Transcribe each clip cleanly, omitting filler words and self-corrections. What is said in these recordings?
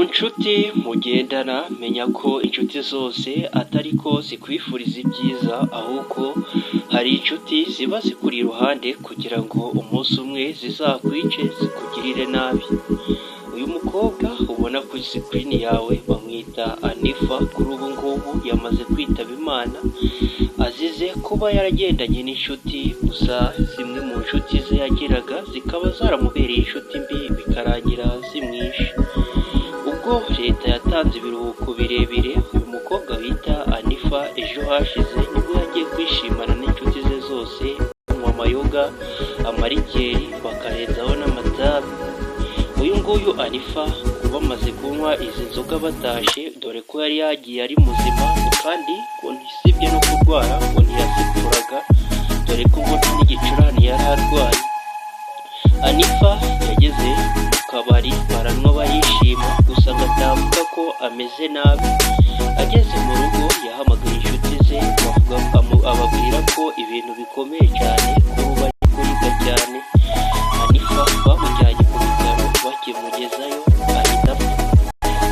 nshuti mugendana menya ko inshuti zose atari ko zikwifuriza ibyiza, ahubwo hari inshuti ziba zikuri iruhande kugira ngo umunsi umwe zizakwice zikugirire nabi. Uyu mukobwa ubona ku sikirini yawe bamwita Anifa, kuri ubu ngubu yamaze kwitaba Imana azize kuba yaragendanye n'inshuti, gusa zimwe mu nshuti ze yagiraga zikaba zaramubereye inshuti mbi bikarangira zimwishe. Ubwo leta yatanze ibiruhuko birebire, uyu mukobwa bita Anifa ejo hashize nibwo yagiye kwishimana n'inshuti ze zose, kunywa amayoga, amarikeri, bakarenzaho n'amatabi. Uyu nguyu Anifa bamaze kunywa izi nzoga batashe, dore ko yari yagiye ari muzima, kandi ngo usibye no kurwara ngo ntiyasipfuraga, dore ko ngo n'igicurane yari arwaye. Anifa yageze mu kabari baranywa barishima, gusa agatavuga ko ameze nabi. Ageze mu rugo yahamagaye inshuti ze ababwira ko ibintu bikomeye cyane, ko bari kuribwa cyane. Anifa bamujyanye ku bitaro, bakimugezayo ahita apfa.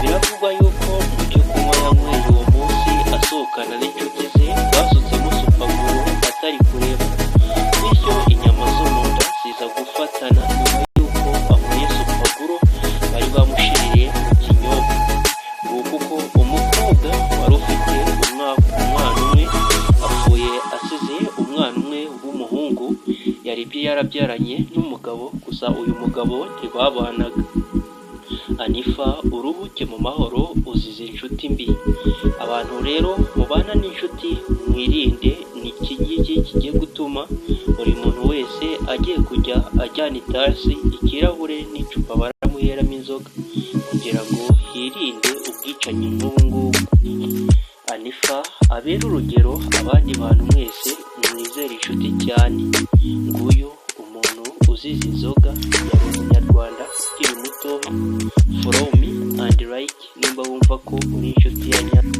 Biravugwa yuko mu byo kunywa yanyweye uwo munsi asohokana n'inshuti ze basutsemo supaguru atari kureba, bityo inyama zo mu nda ziza gufatana nyuma y'uko amuye supaguru bari bamushiriye mu kinyobwa. Nguko uko umukobwa wari ufite umwana umwe apfuye asize umwana umwe w'umuhungu yari yarabyaranye n'umugabo, gusa uyu mugabo ntibabanaga. Anifa uruhuke mu mahoro uzize inshuti mbi. Abantu rero mubana n'inshuti mwirinde, ni iki ngiki kigiye gutuma buri muntu wese agiye kujya ajyana itasi, ikirahure n'icupa baramuheramo inzoga kugira ngo hirinde ubwicanyi nk'ubu ngubu. Anifa abera urugero abandi bantu mwese, mwizere inshuti cyane. Nguyu umuntu uzize inzoga, yari umunyarwanda ukiri muto. Follow me and like nimba wumva ko uri inshuti ya nyayo.